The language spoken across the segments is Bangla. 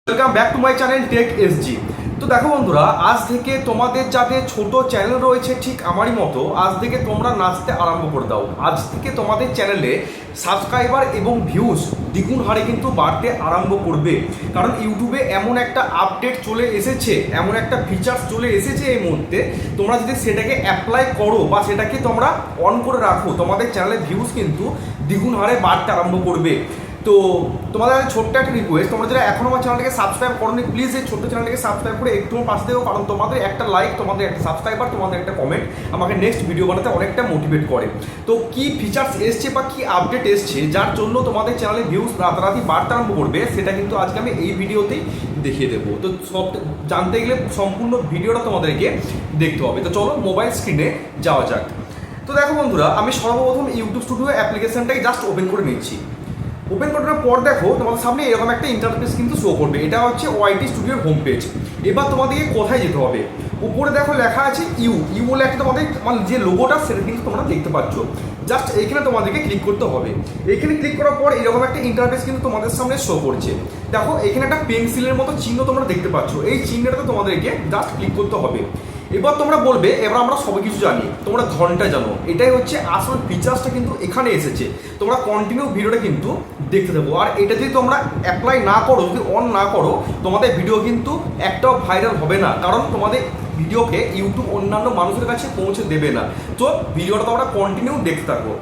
Welcome back to my channel tech SG. তো দেখো বন্ধুরা, আজ থেকে তোমাদের যাদের ছোট চ্যানেল রয়েছে ঠিক আমারই মতো, আজ থেকে তোমরা নাচতে আরম্ভ করে দাও। আজ থেকে তোমাদের চ্যানেলে সাবস্ক্রাইবার এবং ভিউজ দ্বিগুণ হারে কিন্তু বাড়তে আরম্ভ করবে। কারণ ইউটিউবে এমন একটা আপডেট চলে এসেছে, এমন একটা ফিচার্স চলে এসেছে এই মুহূর্তে, তোমরা যদি সেটাকে অ্যাপ্লাই করো বা সেটাকে তোমরা অন করে রাখো, তোমাদের চ্যানেলের ভিউজ কিন্তু দ্বিগুণ হারে বাড়তে আরম্ভ করবে। তো তোমাদের ছোট্ট একটা রিকোয়েস্ট, তোমরা যারা এখনো আমার চ্যানেলটাকে সাবস্ক্রাইব করোনি, প্লিজ এই ছোট্ট চ্যানেলটাকে সাবস্ক্রাইব করে একটু পাশে দেবো। কারণ তোমাদের একটা লাইক, তোমাদের একটা সাবস্ক্রাইবার, তোমাদের একটা কমেন্ট আমাকে নেক্সট ভিডিও বানাতে অনেকটা মোটিভেট করে। তো কি ফিচার্স এসছে বা কি আপডেট এসছে যার জন্য তোমাদের চ্যানেলে ভিউজ রাতারাতি বাড়তে আরম্ভ করবে, সেটা কিন্তু আজকে আমি এই ভিডিওতেই দেখিয়ে দেবো। তো সব জানতে গেলে সম্পূর্ণ ভিডিওটা তোমাদেরকে দেখতে হবে। তো চলো মোবাইল স্ক্রিনে যাওয়া যাক। তো দেখো বন্ধুরা, আমি সর্বপ্রথম ইউটিউব স্টুডিও অ্যাপ্লিকেশনটাই জাস্ট ওপেন করে নিচ্ছি। ওপেন করার পর দেখো তোমাদের সামনে এরকম একটা ইন্টারফেস কিন্তু শো করবে। এটা হচ্ছে ওয়াইটি স্টুডিওর হোম পেজ। এবার তোমাদেরকে কোথায় যেতে হবে? উপরে দেখো লেখা আছে ইউ বলে একটা তোমাদের মানে যে লোগোটা সেটা কিন্তু তোমরা দেখতে পাচ্ছ। জাস্ট এইখানে তোমাদেরকে ক্লিক করতে হবে। এইখানে ক্লিক করার পর এরকম একটা ইন্টারফেস কিন্তু তোমাদের সামনে শো করছে। দেখো এখানে একটা পেন্সিলের মতো চিহ্ন তোমরা দেখতে পাচ্ছ। এই চিহ্নটাতে তোমাদেরকে জাস্ট ক্লিক করতে হবে। এবার তোমরা বলবে এবার আমরা সব কিছু জানি, তোমরা ঘন্টা জানো। এটাই হচ্ছে আসল ফিচার্সটা কিন্তু এখানে এসেছে। তোমরা কন্টিনিউ ভিডিওটা কিন্তু দেখতে দেবো। আর এটা যদি তোমরা অ্যাপ্লাই না করো, যদি অন না করো, তোমাদের ভিডিও কিন্তু একটাও ভাইরাল হবে না। কারণ তোমাদের ভিডিওকে ইউটিউব অন্যান্য মানুষের কাছে পৌঁছে দেবে না। তো ভিডিওটা তোমরা কন্টিনিউ দেখতে থাকো।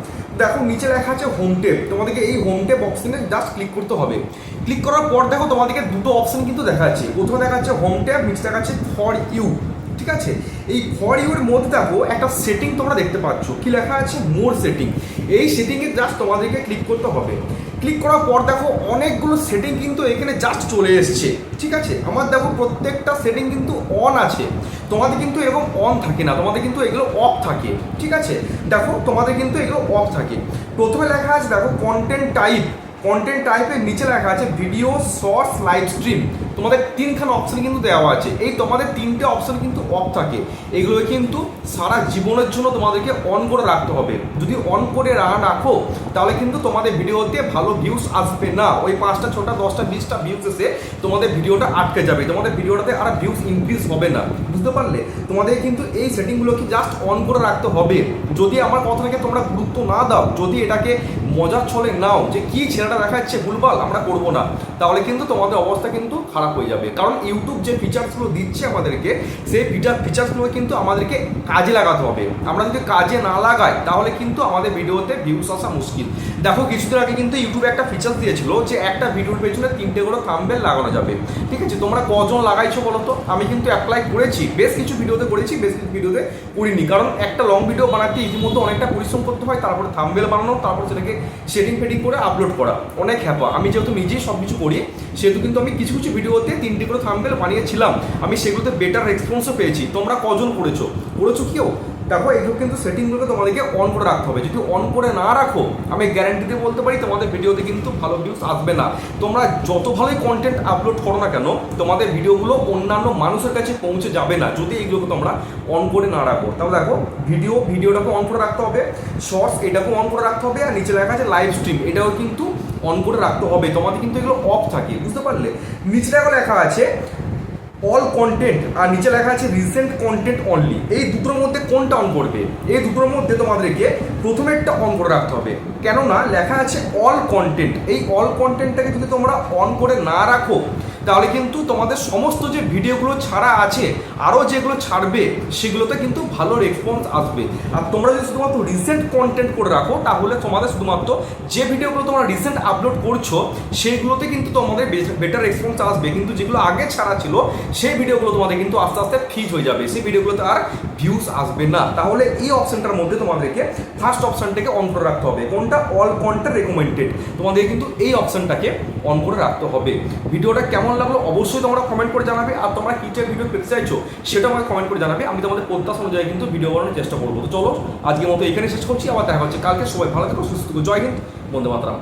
দেখো নিচে লেখা আছে হোম টেপ। তোমাদেরকে এই হোম টেপ অপশনে জাস্ট ক্লিক করতে হবে। ক্লিক করার পর দেখো তোমাদেরকে দুটো অপশন কিন্তু দেখাচ্ছে। প্রথমে দেখাচ্ছে হোম টেপ, নিচে দেখাচ্ছে ফর ইউ। ঠিক আছে, এই ফর ইউর মধ্যে দেখো একটা সেটিং তোমরা দেখতে পাচ্ছ। কি লেখা আছে? মোর সেটিং। এই সেটিংয়ে জাস্ট তোমাদেরকে ক্লিক করতে হবে। ক্লিক করার পর দেখো অনেকগুলো সেটিং কিন্তু এখানে জাস্ট চলে এসছে। ঠিক আছে, আমার দেখো প্রত্যেকটা সেটিং কিন্তু অন আছে। তোমাদের কিন্তু এরকম অন থাকে না, তোমাদের কিন্তু এগুলো অফ থাকে। ঠিক আছে, দেখো তোমাদের কিন্তু এগুলো অফ থাকে। প্রথমে লেখা আছে দেখো কন্টেন্ট টাইপ। কন্টেন্ট টাইপের নিচে লেখা আছে ভিডিও, শর্টস, লাইভ স্ট্রিম। তোমাদের তিনখানা অপশন কিন্তু দেওয়া আছে। এই তোমাদের তিনটে অপশন কিন্তু অফ থাকে। এগুলো কিন্তু সারা জীবনের জন্য তোমাদেরকে অন করে রাখতে হবে। যদি অন করে রাখো তাহলে কিন্তু তোমাদের ভিডিওতে ভালো ভিউজ আসবে না। ওই 5টা 6টা 10টা 20টা ভিউজ এসে তোমাদের ভিডিওটা আটকে যাবে। তোমাদের ভিডিওটাতে আর ভিউজ ইনক্রিজ হবে না। বুঝতে পারলে? তোমাদের কিন্তু এই সেটিংগুলোকে জাস্ট অন করে রাখতে হবে। যদি আমার কথাটাকে তোমরা গুরুত্ব না দাও, যদি এটাকে মজার ছলে নাও যে কি ছেলেটা দেখাচ্ছে ভুলভাল আমরা করবো না, তাহলে কিন্তু তোমাদের অবস্থা কিন্তু খারাপ হয়ে যাবে। কারণ ইউটিউব যে ফিচার্সগুলো দিচ্ছে আমাদেরকে, সেই ফিচার্সগুলো কিন্তু আমাদেরকে কাজে লাগাতে হবে। আমরা যদি কাজে না লাগাই তাহলে কিন্তু আমাদের ভিডিওতে ভিউস আসা মুশকিল। দেখো কিছুদিন আগে কিন্তু ইউটিউবে একটা ফিচার্স দিয়েছিল যে একটা ভিডিওর পেছনে 3টে করে থাম্বনেল লাগানো যাবে। ঠিক আছে, তোমরা কজন লাগাইছো বলো তো? আমি কিন্তু অ্যাপ্লাই করেছি, বেশ কিছু ভিডিওতে করেছি, বেশ কিছু ভিডিওতে করিনি। কারণ একটা লং ভিডিও বানাতে ইতিমধ্যে অনেকটা পরিশ্রম করতে হয়। তারপরে থাম্বনেল বানানো, তারপর সেটাকে সেটিং ফেটিং করে আপলোড করা, অনেক হ্যাপা। আমি যেহেতু নিজেই সব কিছু করি, সেহেতু কিন্তু আমি কিছু কিছু ভিডিওতে 3টে করে থাম্বনেল বানিয়েছিলাম। আমি সেগুলোতে বেটার রেসপন্সও পেয়েছি। তোমরা কজন করেছো কেউ? দেখো এগুলো কিন্তু সেটিংগুলোকে তোমাদেরকে অন করে রাখতে হবে। যদি অন করে না রাখো, আমি গ্যারান্টি দিয়ে বলতে পারি তোমাদের ভিডিওতে কিন্তু ভালো ভিউজ আসবে না। তোমরা যত ভালোই কন্টেন্ট আপলোড করো না কেন, তোমাদের ভিডিওগুলো অন্যান্য মানুষের কাছে পৌঁছে যাবে না যদি এইগুলোকে তোমরা অন করে না রাখো। তাহলে দেখো ভিডিওটাকে অন করে রাখতে হবে, শর্টস এটাকেও অন করে রাখতে হবে, আর নিচে লেখা আছে লাইভ স্ট্রিম, এটাও কিন্তু অন করে রাখতে হবে। তোমাদের কিন্তু এগুলো অফ থাকে। বুঝতে পারলে? নিচে দেখো লেখা আছে অল কন্টেন্ট, আর নিচে লেখা আছে রিসেন্ট কন্টেন্ট অনলি। এই দুটোর মধ্যে কোনটা অন করবে? এই দুটোর মধ্যে তোমাদেরকে প্রথমে একটা অন করে রাখতে হবে। কেননা লেখা আছে অল কন্টেন্ট। এই অল কন্টেন্টটাকে যদি তোমরা অন করে না রাখো, তাহলে কিন্তু তোমাদের সমস্ত যে ভিডিওগুলো ছাড়া আছে, আরও যেগুলো ছাড়বে, সেগুলোতে কিন্তু ভালো রেসপন্স আসবে। আর তোমরা যদি শুধুমাত্র রিসেন্ট কন্টেন্ট করে রাখো, তাহলে তোমাদের শুধুমাত্র যে ভিডিওগুলো তোমরা রিসেন্ট আপলোড করছো সেইগুলোতে কিন্তু তোমাদের বেটার রেসপন্স আসবে। কিন্তু যেগুলো আগে ছাড়া ছিল সেই ভিডিওগুলো তোমাদের কিন্তু আস্তে আস্তে ফিজ হয়ে যাবে, সেই ভিডিওগুলোতে আর ভিউজ আসবে না। তাহলে এই অপশনটার মধ্যে তোমাদেরকে ফার্স্ট অপশনটাকে অন করে রাখতে হবে। কোনটা? All content recommended. তোমাদের কিন্তু এই অপশনটাকে অন করে রাখতে হবে। ভিডিওটা কেমন লাগলো অবশ্যই তোমরা কমেন্ট করে জানাবে। আর তোমরা কি টাইপ ভিডিও পেতে চাইছো সেটা আমাকে কমেন্ট করে জানাবে। আমি তোমাদের প্রত্যাশা অনুযায়ী কিন্তু ভিডিও বানানোর চেষ্টা করবো। তো চলো আজকের মতো এখানে শেষ করছি, আবার দেখা হচ্ছে কালকে। সবাই ভালো থেকো, সুস্থ থেকো। জয় হিন্দ, বন্দে মাতরম।